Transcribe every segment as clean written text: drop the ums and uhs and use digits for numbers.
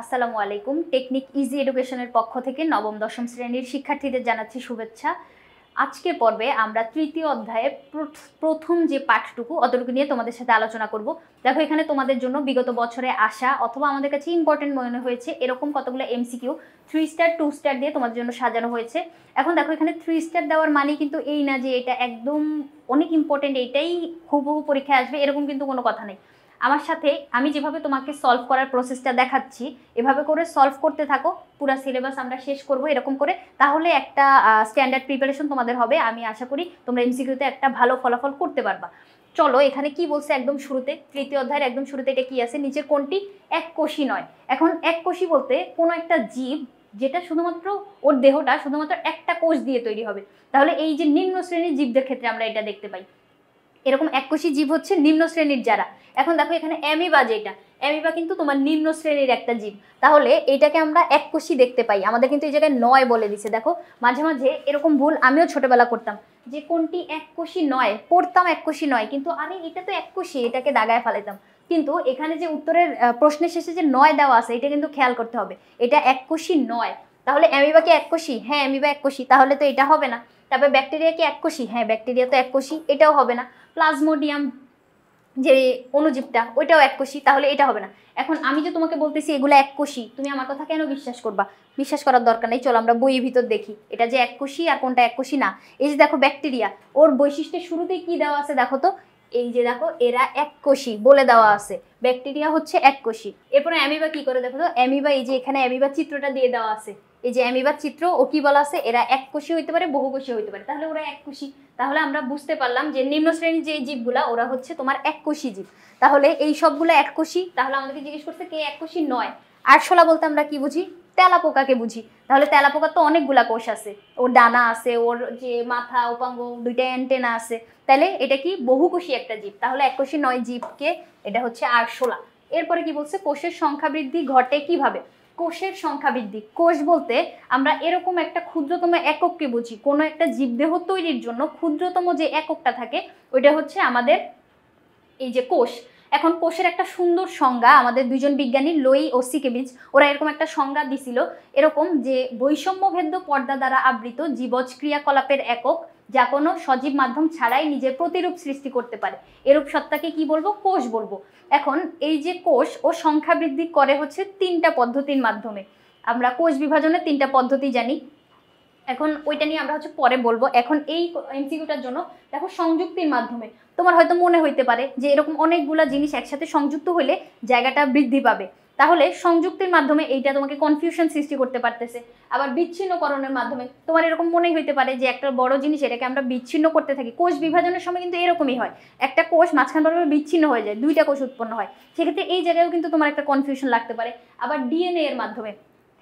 আসসালামু আলাইকুম। Technique easy এডুকেশনের পক্ষ থেকে নবম দশম শ্রেণীর শিক্ষার্থীদের জানাচ্ছি শুভেচ্ছা। আজকের পর্বে আমরা তৃতীয় অধ্যায়ের প্রথম যে পাঠটুকু অতটুকু নিয়ে তোমাদের সাথে আলোচনা করব। দেখো এখানে তোমাদের জন্য বিগত বছরে আসা অথবা আমাদের কাছে ইম্পর্টেন্ট মনে হয়েছে এরকম কতগুলো এমসিকিউ 3 স্টার 2 স্টার দিয়ে তোমাদের জন্য সাজানো হয়েছে। এখন দেখো এখানে 3 স্টার দেওয়ার মানে কিন্তু এই না যে এটা একদম অনেক ইম্পর্টেন্ট, এটাই হুবহু পরীক্ষায় আসবে এরকম কিন্তু কোনো কথা নেই। আমার সাথে আমি যেভাবে তোমাকে সলভ করার প্রসেসটা দেখাচ্ছি এভাবে করে সলভ করতে থাকো, পুরো সিলেবাস আমরা শেষ করব এরকম করে, তাহলে একটা স্ট্যান্ডার্ড প্রিপারেশন তোমাদের হবে। আমি আশা করি তোমরা এমসিকিউতে একটা ভালো ফলাফল করতে পারবা। চলো এখানে কি বলছে একদম শুরুতে, তৃতীয় অধ্যায়ের একদম শুরুতে এটা কি আছে, নিচের কোনটি এককোষী নয়। এখন এককোষী বলতে কোনো একটা জীব যেটা শুধুমাত্র ওর দেহটা শুধুমাত্র একটা কোষ দিয়ে তৈরি হবে, তাহলে এই যে নিম্ন শ্রেণীর জীবদের ক্ষেত্রে আমরা এটা দেখতে পাই। এরকম এককোষী জীব হচ্ছে নিম্ন শ্রেণীর যারা। এখন দেখো এখানে অ্যামিবা, যেটা অ্যামিবা কিন্তু তোমার নিম্ন শ্রেণীর একটা জীব, তাহলে এইটাকে আমরা এককোষী দেখতে পাই। আমাদের কিন্তু এই জায়গায় নয় বলে দিছে। দেখো মাঝে মাঝে এরকম ভুল আমিও ছোটবেলা করতাম, যে কোনটি এককোষী নয় পড়তাম এককোষী নয়, কিন্তু আরে এটা তো এককোষী, এটাকে দাগায় ফেলাইতাম। কিন্তু এখানে যে উত্তরের প্রশ্নের শেষে যে নয় দেওয়া আছে এটা কিন্তু খেয়াল করতে হবে, এটা এককোষী নয়। তাহলে অ্যামিবা কি এককোষী? হ্যাঁ অ্যামিবা এককোষী, তাহলে তো এটা হবে না। তারপরে ব্যাকটেরিয়া কি এককোষী? হ্যাঁ ব্যাকটেরিয়া তো এককোষী, এটাও হবে না। প্লাজমোডিয়াম যে অণুজীবটা ওইটাও এককোষী, তাহলে এটা হবে না। এখন আমি যে তোমাকে বলতেছি এগুলো এককোষী, তুমি আমার কথা কেন বিশ্বাস করবা? বিশ্বাস করার দরকার নেই, চলো আমরা বইয়ের ভিতর দেখি এটা যে এককোষী আর কোনটা এককোষী না। এই যে দেখো ব্যাকটেরিয়া, ওর বৈশিষ্ট্যের শুরুতেই কি দেওয়া আছে দেখো তো, এই যে দেখো এরা এককোষী বলে দেওয়া আছে, ব্যাকটেরিয়া হচ্ছে এককোষী। এরপরে অ্যামিবা কি করে দেখো তো, অ্যামিবা এই যে এখানে অ্যামিবার চিত্রটা দিয়ে দেওয়া আছে, এই যে অ্যামিবার চিত্র, ও কি বলা আছে এরা এককোষী হইতে পারে বহুকোষী হইতে পারে, তাহলে ওরা এককোষী। তাহলে আমরা বুঝতে পারলাম যে নিম্ন শ্রেণীর যে জীবগুলা ওরা হচ্ছে তোমার এককোষী জীব, তাহলে এই সবগুলো এককোষী। তাহলে আমাদেরকে জিজ্ঞেস করছে কে এককোষী নয়। আরশোলা বলতে আমরা কি বুঝি? তেলাপোকাকে বুঝি। তাহলে তেলাপোকার তো অনেকগুলা কোষ আছে, ওর ডানা আছে, ওর যে মাথা উপাঙ্গ দুইটা অ্যান্টেনা আছে, তাহলে এটা কি বহুকোষী একটা জীব, তাহলে এককোষী নয় জীবকে, এটা হচ্ছে আরশোলা। এরপরে কি বলছে, কোষের সংখ্যা বৃদ্ধি ঘটে কিভাবে? কোষের সংখ্যা বৃদ্ধি, কোষ বলতে আমরা এরকম একটা ক্ষুদ্রতম একককে বুঝি, কোনো একটা জীবদেহ তৈরির জন্য ক্ষুদ্রতম যে এককটা থাকে ওইটা হচ্ছে আমাদের এই যে কোষ। এখন কোষের একটা সুন্দর সংজ্ঞা আমাদের দুইজন বিজ্ঞানী লোই ও সিকেবিজ ওরা এরকম একটা সংজ্ঞা দিছিল, এরকম যে বৈষম্যভেদ্য পর্দা দ্বারা আবৃত জীবজ ক্রিয়াকলাপের একক, যা কোনো সজীব মাধ্যম ছাড়াই নিজের প্রতিরূপ সৃষ্টি করতে পারে, এরূপ সত্তাকে কি বলবো? কোষ বলবো। এখন এই যে কোষ ও সংখ্যা বৃদ্ধি করে হচ্ছে 3টা পদ্ধতির মাধ্যমে। আমরা কোষ বিভাজনের 3টা পদ্ধতি জানি, এখন ওইটা নিয়ে আমরা হচ্ছে পরে বলবো। এখন এই এমসিকিউটার জন্য দেখো সংযুক্তির মাধ্যমে, তোমার হয়তো মনে হইতে পারে যে এরকম অনেকগুলা জিনিস একসাথে সংযুক্ত হলে জায়গাটা বৃদ্ধি পাবে, তাহলে সংযুক্তির মাধ্যমে এইটা তোমাকে কনফিউশন সৃষ্টি করতে পারতেছে। আবার বিচ্ছিন্নকরণের মাধ্যমে তোমার এরকম মনেই হইতে পারে যে একটা বড় জিনিস এটাকে আমরা বিচ্ছিন্ন করতে থাকি, কোষ বিভাজনের সময় কিন্তু এরকমই হয়, একটা কোষ মাঝখান বরাবর বিচ্ছিন্ন হয়ে যায়, 2টা কোষ উৎপন্ন হয়, সেক্ষেত্রে এই জায়গায়ও কিন্তু তোমার একটা কনফিউশন লাগতে পারে। আবার ডিএনএ এর মাধ্যমে,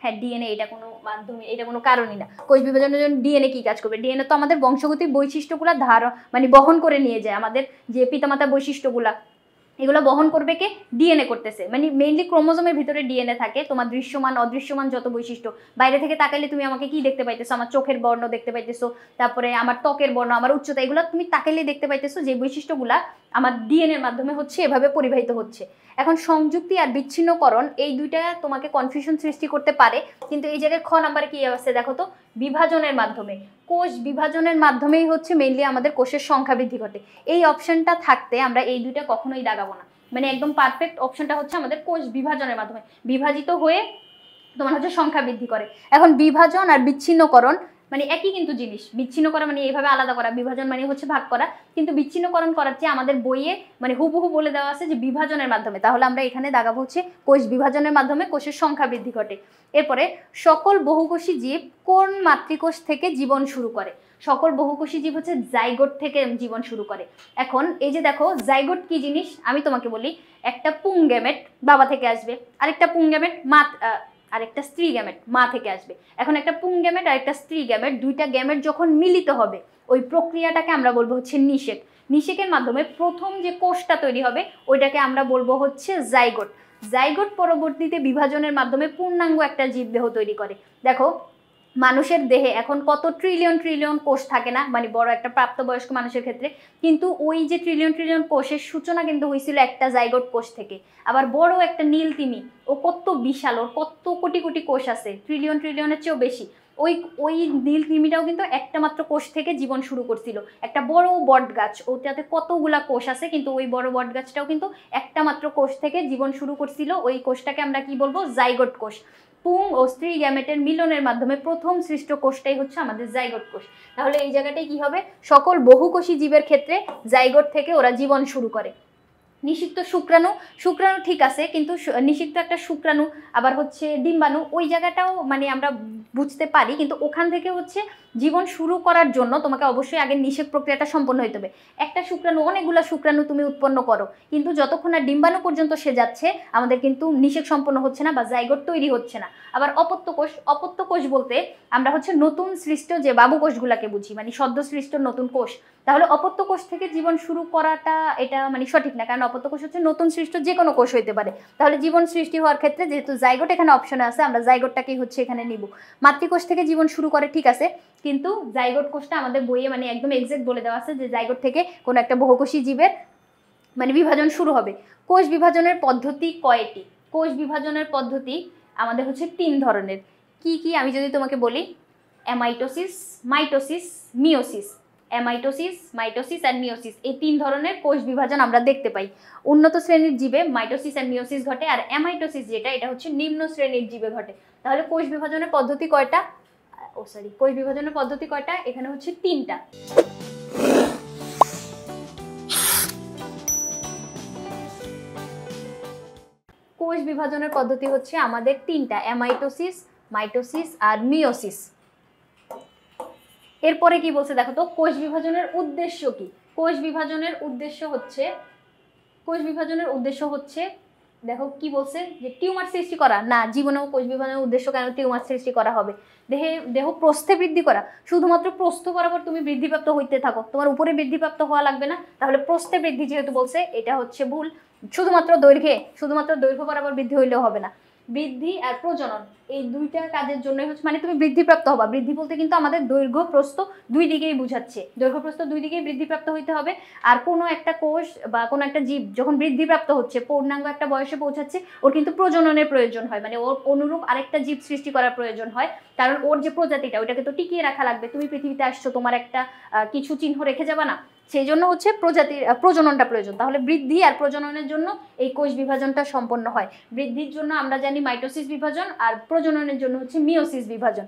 হ্যাঁ ডিএনএ এটা কোনো মাধ্যমে, এটা কোনো কারণই না। কোষ বিভাজনের জন্য ডিএনএ কি কাজ করবে? ডিএনএ তো আমাদের বংশগতির বৈশিষ্ট্যগুলো মানে বহন করে নিয়ে যায়, আমাদের যে পিতামাতার বৈশিষ্ট্যগুলা এগুলো বহন করবে কে? ডিএনএ করতেছে, মানে মেইনলি ক্রোমোজোমের ভিতরে ডিএনএ থাকে, তোমার দৃশ্যমান অদৃশ্যমান যত বৈশিষ্ট্য, বাইরে থেকে তাকাইলে তুমি আমাকে কি দেখতে পাইতেছো? আমার চোখের বর্ণ দেখতে পাইতেছো, তারপরে আমার ত্বকের বর্ণ, আমার উচ্চতা, এগুলো তুমি তাকাইলে দেখতে পাইতেছো, যে বৈশিষ্ট্যগুলা আমার ডিএনএর মাধ্যমে হচ্ছে এভাবে পরিবাহিত হচ্ছে। এখন সংযুক্তি আর বিচ্ছিন্নকরণ এই দুইটা তোমাকে কনফিউশন সৃষ্টি করতে পারে, কিন্তু এই জায়গায় খ নাম্বারে কি আছে দেখো তো, বিভাজনের মাধ্যমে, কোষ বিভাজনের মাধ্যমেই হচ্ছে মেইনলি আমাদের কোষের সংখ্যা বৃদ্ধি ঘটে। এই অপশনটা থাকতে আমরা এই দুইটা কখনোই দাগাবো না, মানে একদম পারফেক্ট অপশনটা হচ্ছে আমাদের কোষ বিভাজনের মাধ্যমে বিভাজিত হয়ে তোমার হচ্ছে সংখ্যা বৃদ্ধি করে। এখন বিভাজন আর বিচ্ছিন্নকরণ মানে একই কিন্তু জিনিস, বিচ্ছিন্ন করা মানে এইভাবে আলাদা করা, বিভাজন মানে হচ্ছে ভাগ করা, কিন্তু বিচ্ছিন্নকরণ করার চেয়ে আমাদের বইয়ে মানে হুবহু বলে দেওয়া আছে যে বিভাজনের মাধ্যমে, তাহলে আমরা এখানে দাগাবো হচ্ছে কোষ বিভাজনের মাধ্যমে কোষের সংখ্যা বৃদ্ধি ঘটে। এরপরে সকল বহুকোষী জীব কোন মাতৃকোষ থেকে জীবন শুরু করে? সকল বহুকোষী জীব হচ্ছে জাইগোট থেকে জীবন শুরু করে। এখন এই যে দেখো জাইগোট কি জিনিস আমি তোমাকে বলি, একটা পুং গ্যামেট বাবা থেকে আসবে, আরেকটা পুং গ্যামেট আরেকটা স্ত্রী গ্যামেট মা থেকে আসবে। এখন একটা পুং গ্যামেট আর একটা স্ত্রী গ্যামেট, দুইটা গ্যামেট যখন মিলিত হবে ওই প্রক্রিয়াটাকে আমরা বলবো হচ্ছে নিষেক। নিষেকের মাধ্যমে প্রথম যে কোষটা তৈরি হবে ওইটাকে আমরা বলবো হচ্ছে জাইগোট। জাইগোট পরবর্তীতে বিভাজনের মাধ্যমে পূর্ণাঙ্গ একটা জীবদেহ তৈরি করে। দেখো মানুষের দেহে এখন কত ট্রিলিয়ন ট্রিলিয়ন কোষ থাকে না, মানে বড় একটা প্রাপ্তবয়স্ক মানুষের ক্ষেত্রে, কিন্তু ওই যে ট্রিলিয়ন ট্রিলিয়ন কোষের সূচনা কিন্তু হয়েছিল একটা জাইগোট কোষ থেকে। আবার বড় একটা নীল তিমি, ও কত বিশাল, ওর কত কোটি কোটি কোষ আছে, ট্রিলিয়ন ট্রিলিয়নের চেয়েও বেশি। ওই ওই নীল তিমিটাও কিন্তু একটা মাত্র কোষ থেকে জীবন শুরু করছিল। একটা বড় বট গাছ, ওটাতে কতগুলা কোষ আছে, কিন্তু ওই বড় বট গাছটাও কিন্তু একটা মাত্র কোষ থেকে জীবন শুরু করছিল। ওই কোষটাকে আমরা কি বলবো? জাইগোট কোষ। পুং ও স্ত্রী গ্যামেটের মিলনের মাধ্যমে প্রথম সৃষ্ট কোষটাই হচ্ছে আমাদের জাইগোট কোষ। তাহলে এই জায়গাটায় কি হবে? সকল বহুকোষী জীবের ক্ষেত্রে জাইগোট থেকে ওরা জীবন শুরু করে। নিষিক্ত শুক্রাণু, শুক্রাণু ঠিক আছে, কিন্তু নিষিক্ত একটা শুক্রাণু আবার হচ্ছে ডিম্বাণু, ওই জায়গাটাও মানে আমরা বুঝতে পারি, কিন্তু ওখান থেকে হচ্ছে জীবন শুরু করার জন্য তোমাকে অবশ্যই আগে নিষেক প্রক্রিয়াটা সম্পন্ন হইতে হবে। একটা শুক্রাণু, অনেকগুলো শুক্রাণু তুমি উৎপন্ন করো, কিন্তু যতক্ষণ না ডিম্বাণু পর্যন্ত সে যাচ্ছে আমাদের কিন্তু নিষেক সম্পন্ন হচ্ছে না বা জাইগোট তৈরি হচ্ছে না। আবার অপত্য কোষ, অপত্য কোষ বলতে আমরা হচ্ছে নতুন সৃষ্ট যে বাবু কোষগুলাকে বুঝি, মানে সদ্য সৃষ্ট নতুন কোষ। তাহলে অপত্য কোষ থেকে জীবন শুরু করাটা এটা মানে সঠিক না, কারণ অপত্য কোষ হচ্ছে নতুন সৃষ্ট যে কোনো কোষ হইতে পারে। তাহলে জীবন সৃষ্টি হওয়ার ক্ষেত্রে যেহেতু জাইগোট এখানে অপশনে আছে, আমরা জাইগোটটাকেই হচ্ছে এখানে নিব। মাতৃকোষ থেকে জীবন শুরু করে ঠিক আছে, কিন্তু জাইগোট কোষটা আমাদের বইয়ে মানে একদম এক্সাক্ট বলে দেওয়া আছে যে জাইগোট থেকে কোনো একটা বহুকোষী জীবের মানে বিভাজন শুরু হবে। কোষ বিভাজনের পদ্ধতি কয়টি? কোষ বিভাজনের পদ্ধতি আমাদের হচ্ছে 3 ধরনের। কি কি আমি যদি তোমাকে বলি? Amitosis, mitosis, meiosis. Amitosis, mitosis আর মিওসিস, এই 3 ধরনের কোষ বিভাজন আমরা দেখতে পাই। উন্নত শ্রেণীর জীবে মাইটোসিস আর মিওসিস ঘটে, আর অ্যামাইটোসিস যেটা, এটা হচ্ছে নিম্ন শ্রেণীর জীবে ঘটে। তাহলে কোষ বিভাজনের পদ্ধতি কয়টা? কোষ বিভাজনের পদ্ধতি কয়টা? এখানে হচ্ছে 3টা। কোষ বিভাজনের পদ্ধতি হচ্ছে আমাদের 3টা, অ্যামাইটোসিস, মাইটোসিস আর মিওসিস। এরপরে কি বলছে দেখো তো, কোষ বিভাজনের উদ্দেশ্য কি? কোষ বিভাজনের উদ্দেশ্য হচ্ছে দেখো কি বলছে, যে টিউমার সৃষ্টি করা না। জীবনেও কোষ বিভাজনের উদ্দেশ্য কেন টিউমার সৃষ্টি করা হবে? দেহ প্রস্থে বৃদ্ধি করা। শুধুমাত্র প্রস্থ বরাবর তুমি বৃদ্ধিপ্রাপ্ত হইতে থাকো, তোমার উপরে বৃদ্ধিপ্রাপ্ত হওয়া লাগবে না। তাহলে প্রস্থে বৃদ্ধি যেহেতু বলছে, এটা হচ্ছে ভুল। শুধুমাত্র দৈর্ঘ্য বরাবর বৃদ্ধি হইলেও হবে না। বৃদ্ধি আর প্রজনন, এই 2টা কাজের জন্যই হচ্ছে, মানে তুমি বৃদ্ধিপ্রাপ্ত হবা। বৃদ্ধি বলতে কিন্তু আমাদের দৈর্ঘ্য প্রস্থ 2 দিকেই বুঝাচ্ছে। দৈর্ঘ্য প্রস্থ 2 দিকেই বৃদ্ধিপ্রাপ্ত হইতে হবে। আর কোনো একটা কোষ বা কোনো একটা জীব যখন বৃদ্ধিপ্রাপ্ত হচ্ছে, পূর্ণাঙ্গ একটা বয়সে পৌঁছাচ্ছে, ওর কিন্তু প্রজননের প্রয়োজন হয়, মানে ওর অনুরূপ আরেকটা জীব সৃষ্টি করার প্রয়োজন হয়। কারণ ওর যে প্রজাতিটা, ওটাকে তো টিকিয়ে রাখা লাগবে। তুমি পৃথিবীতে আসছো, তোমার একটা কিছু চিহ্ন রেখে যাবা না? সেই জন্য হচ্ছে প্রজননটা প্রয়োজন। তাহলে বৃদ্ধি আর প্রজননের জন্য এই কোষ বিভাজনটা সম্পন্ন হয়। বৃদ্ধির জন্য আমরা জানি মাইটোসিস বিভাজন, আর প্রজননের জন্য হচ্ছে মিওসিস বিভাজন।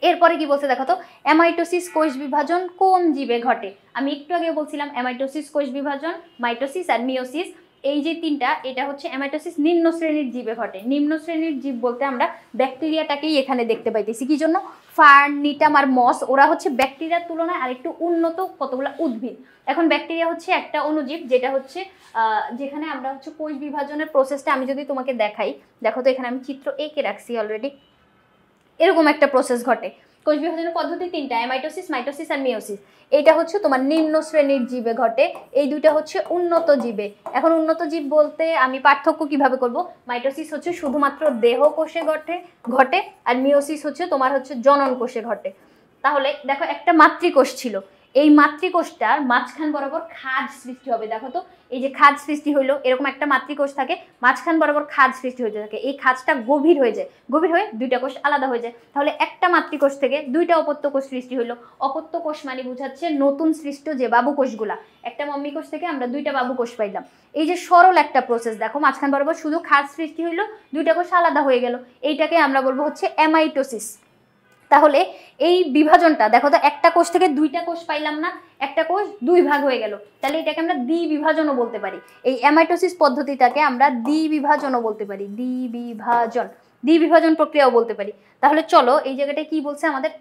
এরপরে কি বলছে দেখো তো, অ্যামাইটোসিস কোষ বিভাজন কোন জীবে ঘটে? আমি একটু আগে বলছিলাম অ্যামাইটোসিস কোষ বিভাজন, মাইটোসিস আর মিওসিস, এই যে 3টা, এটা হচ্ছে অ্যামাইটোসিস নিম্ন শ্রেণীর জীবে ঘটে। নিম্ন শ্রেণীর জীব বলতে আমরা ব্যাকটেরিয়াটাকেই এখানে দেখতে পাইতেছি। কি জন্য? ফার্ন, নিটাম আর মস, ওরা হচ্ছে ব্যাকটেরিয়ার তুলনায় আরেকটু উন্নত কতগুলো উদ্ভিদ। এখন ব্যাকটেরিয়া হচ্ছে একটা অণুজীব, যেটা হচ্ছে যেখানে আমরা হচ্ছে কোষ বিভাজনের প্রসেসটা আমি যদি তোমাকে দেখাই, দেখো তো এখানে আমি চিত্র এঁকে রাখছি অলরেডি। এরকম একটা প্রসেস ঘটে। কোষ বিভাজনের পদ্ধতি 3টা, অ্যামাইটোসিস, মাইটোসিস আর মিওসিস। এইটা হচ্ছে তোমার নিম্ন শ্রেণীর জীবে ঘটে, এই 2টা হচ্ছে উন্নত জীবে। এখন উন্নত জীব বলতে আমি পার্থক্য কিভাবে করব? মাইটোসিস হচ্ছে শুধুমাত্র দেহ কোষে ঘটে, আর মিওসিস হচ্ছে তোমার হচ্ছে জনন কোষে ঘটে। তাহলে দেখো একটা মাতৃকোষ ছিল, এই মাতৃকোষটার মাঝখান বরাবর খাঁজ সৃষ্টি হবে। দেখো তো এই যে খাঁজ সৃষ্টি হইলো, এরকম একটা মাতৃকোষ থাকে, মাঝখান বরাবর খাঁজ সৃষ্টি হতে থাকে। এই খাঁজটা গভীর হয়ে যায়, গভীর হয়ে 2টা কোষ আলাদা হয়ে যায়। তাহলে একটা মাতৃকোষ থেকে 2টা অপত্য কোষ সৃষ্টি হইলো। অপত্য কোষ মানে বুঝাচ্ছে নতুন সৃষ্ট যে বাবু কোষগুলা। একটা মম্মি কোষ থেকে আমরা 2টা বাবু কোষ পাইলাম। এই যে সরল একটা প্রসেস, দেখো মাঝখান বরাবর শুধু খাঁজ সৃষ্টি হইলো, 2টা কোষ আলাদা হয়ে গেল, এইটাকে আমরা বলবো হচ্ছে অ্যামাইটোসিস। তাহলে এই বিভাজনটা দেখো তো, একটা কোষ থেকে 2টা কোষ পাইলাম না, একটা কোষ 2 ভাগ হয়ে গেল, তাহলে এটাকে আমরা দ্বিবিভাজনও বলতে পারি। এই অ্যামাইটোসিস পদ্ধতিটাকে আমরা দ্বিবিভাজনও বলতে পারি, দ্বিবিভাজন প্রক্রিয়াও বলতে পারি। তাহলে চলো এই জায়গাটায় কি বলছে আমাদের,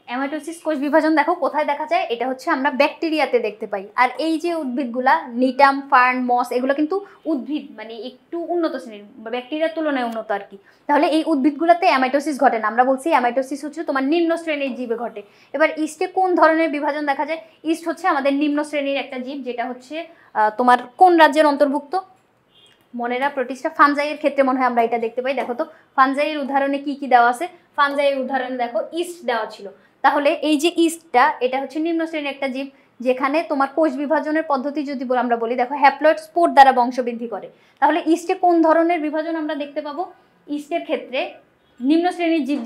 অ্যামাইটোসিস কোষ বিভাজন দেখো কোথায় দেখা যায়, এটা হচ্ছে আমরা ব্যাকটেরিয়াতে দেখতে পাই। আর এই যে উদ্ভিদগুলা নিটাম, ফার্ন, মস, এগুলো কিন্তু উদ্ভিদ, মানে একটু উন্নত শ্রেণীর, ব্যাকটেরিয়ার তুলনায় উন্নত আর কি। তাহলে এই উদ্ভিদগুলোতে অ্যামাইটোসিস ঘটে না, আমরা বলছি অ্যামাইটোসিস হচ্ছে তোমার নিম্ন শ্রেণীর জীবে ঘটে। এবার ইস্টে কোন ধরনের বিভাজন দেখা যায়? ইস্ট হচ্ছে আমাদের নিম্ন শ্রেণীর একটা জীব, যেটা হচ্ছে তোমার কোন রাজ্যের অন্তর্ভুক্ত? মনেরা প্রোটিস্টা। ফানজাইয়ের ক্ষেত্রে মনে হয় আমরা এটা দেখতে পাই। দেখো তো ফানজাইয়ের উদাহরণে কি কি দেওয়া আছে। ফানজাইয়ের উদাহরণে দেখো ইস্ট দেওয়া ছিল। তাহলে এই যে ইস্টটা, এটা হচ্ছে নিম্ন শ্রেণীর একটা জীব, যেখানে তোমার কোষ বিভাজনের পদ্ধতি যদি আমরা বলি, দেখো হ্যাপ্লয়েড স্পোর দ্বারা বংশবৃদ্ধি করে। তাহলে ইস্টে কোন ধরনের বিভাজন আমরা দেখতে পাবো? ইস্টের ক্ষেত্রে নিম্ন শ্রেণীর জীব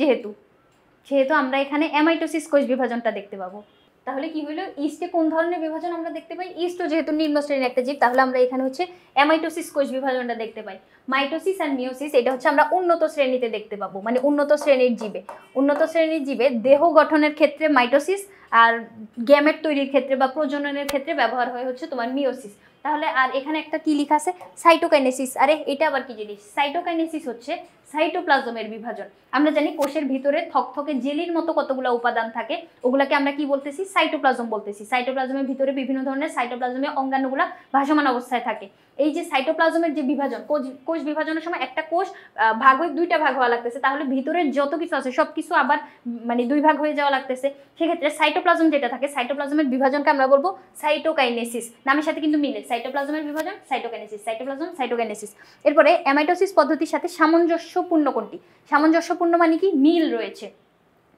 যেহেতু আমরা এখানে অ্যামাইটোসিস কোষ বিভাজনটা দেখতে পাবো। তাহলে কি হলো, ইস্টে কোন ধরনের বিভাজন আমরা দেখতে পাই? ইস্টও যেহেতু নিম্ন শ্রেণীর একটা জীব, তাহলে আমরা এখানে হচ্ছে অ্যামাইটোসিস কোষ বিভাজনটা দেখতে পাই। মাইটোসিস আর মিওসিস এটা হচ্ছে আমরা উন্নত শ্রেণীতে দেখতে পাবো, মানে উন্নত শ্রেণীর জীবে। উন্নত শ্রেণীর জীবে দেহ গঠনের ক্ষেত্রে মাইটোসিস, আর গ্যামেট তৈরির ক্ষেত্রে বা প্রজননের ক্ষেত্রে ব্যবহার হয় হচ্ছে তোমার মিওসিস। তাহলে আর এখানে একটা কি লেখা আছে? সাইটোকাইনেসিস। আরে এটা আবার কি জিনিস? সাইটোকাইনেসিস হচ্ছে সাইটোপ্লাজমের বিভাজন। আমরা জানি কোষের ভিতরে থকথকে জেলির মতো কতগুলো উপাদান থাকে, ওগুলাকে আমরা কি বলতেছি? সাইটোপ্লাজম বলতেছি। সাইটোপ্লাজমের ভিতরে বিভিন্ন ধরনের সাইটোপ্লাজমের অঙ্গাণুগুলা ভাসমান অবস্থায় থাকে। এই যে সাইটোপ্লাজমের যে বিভাজন, কোষ বিভাজনের সময় একটা কোষ ভাগ হয়ে দুইটা ভাগ হওয়া লাগতেছে, তাহলে ভিতরের যত কিছু আছে সব কিছু আবার মানে দুই ভাগ হয়ে যাওয়া লাগতেছে। সেক্ষেত্রে সাইটোপ্লাজম যেটা থাকে, সাইটোপ্লাজমের বিভাজনকে আমরা বলবো সাইটোকাইনেসিস। নামের সাথে কিন্তু মিলে, সাইটোপ্লাজমের বিভাজন সাইটোকাইনেসিস, সাইটোপ্লাজম সাইটোকাইনেসিস। এরপরে অ্যামাইটোসিস পদ্ধতির সাথে সামঞ্জস্যপূর্ণ কোনটি? সামঞ্জস্যপূর্ণ মানে কি? মিল রয়েছে।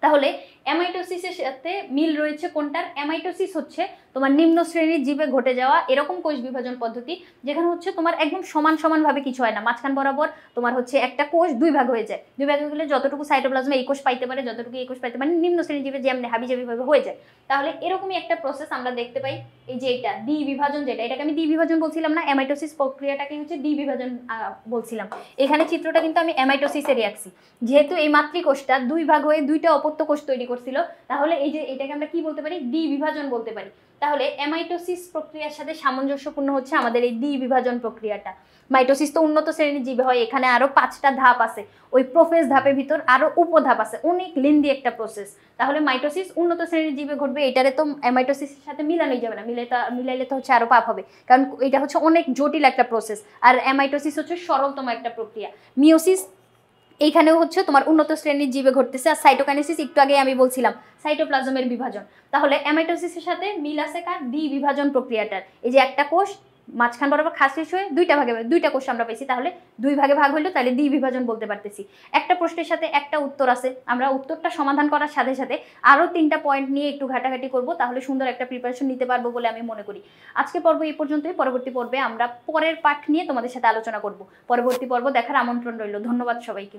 তাহলে অ্যামাইটোসিসের সাথে মিল রয়েছে কোনটার? অ্যামাইটোসিস হচ্ছে তোমার নিম্ন শ্রেণীর জীবে ঘটে যাওয়া এরকম কোষ বিভাজন পদ্ধতি, যেখানে হচ্ছে তোমার একদম সমান সমানভাবে কিছু হয় না, মাঝখান বরাবর তোমার হচ্ছে একটা কোষ দুই ভাগ হয়ে যায়। দুই ভাগ হয়ে গেলে যতটুকু সাইটোপ্লাজমে এই কোষ পাইতে পারে, যতটুকু এই কোষ পাইতে পারে, নিম্ন শ্রেণীর জীবে যেমনি হাবিজাবিভাবে হয়ে যায়। তাহলে এরকমই একটা প্রসেস আমরা দেখতে পাই। এই যে এটা দ্বি বিভাজন, যেটা এটাকে আমি দ্বি বিভাজন বলছিলাম না, অ্যামাইটোসিস প্রক্রিয়াটাকে হচ্ছে দ্বি বিভাজন বলছিলাম। এখানে চিত্রটা কিন্তু আমি অ্যামাইটোসিসেরই আঁকছি। যেহেতু এই মাতৃকোষটা দুই ভাগ হয়ে দুইটা অপত্য কোষ তৈরি করছিল, তাহলে এই যে এটাকে আমরা কি বলতে পারি? দ্বি বিভাজন বলতে পারি। তাহলে অ্যামাইটোসিস প্রক্রিয়ার সাথে সামঞ্জস্যপূর্ণ হচ্ছে আমাদের এই দ্বি বিভাজন প্রক্রিয়াটা। মাইটোসিস তো উন্নত শ্রেণীর জীবে হয়, এখানে আরো 5টা ধাপ আছে, ওই প্রোফেজ ধাপের ভিতর আরো উপধাপ আছে, অনেক লেন্দি একটা প্রসেস। তাহলে মাইটোসিস উন্নত শ্রেণীর জীবে ঘটবে, এটারে তো অ্যামাইটোসিসের সাথে মিলানোই যাবে না, মিলাইলে তো হচ্ছে আরো পাপ হবে, কারণ এটা হচ্ছে অনেক জটিল একটা প্রসেস। আর অ্যামাইটোসিস হচ্ছে সরলতম একটা প্রক্রিয়া। মিওসিস এইখানেও হচ্ছে তোমার উন্নত শ্রেণীর জীবে ঘটতেছে। আর সাইটোকাইনেসিস একটু আগে আমি বলছিলাম সাইটোপ্লাজমের বিভাজন। তাহলে অ্যামাইটোসিসের সাথে মিল আছে কার? দ্বি বিভাজন প্রক্রিয়াটার। এই যে একটা কোষ মাঝখান বরাবর খাস শেষ হয়ে দুইটা ভাগে, দুইটা কোষ আমরা পেয়েছি, তাহলে দুই ভাগে ভাগ হইলো, তাহলে দ্বি বিভাজন বলতে পারতেছি। একটা প্রশ্নের সাথে একটা উত্তর আছে, আমরা উত্তরটা সমাধান করার সাথে সাথে আরো 3টা পয়েন্ট নিয়ে একটু ঘাটাঘাটি করব, তাহলে সুন্দর একটা প্রিপারেশন নিতে পারবো বলে আমি মনে করি। আজকে পর্ব এই পর্যন্তই। পরবর্তী পর্বে আমরা পরের পাঠ নিয়ে তোমাদের সাথে আলোচনা করব। পরবর্তী পর্ব দেখার আমন্ত্রণ রইল। ধন্যবাদ সবাইকে।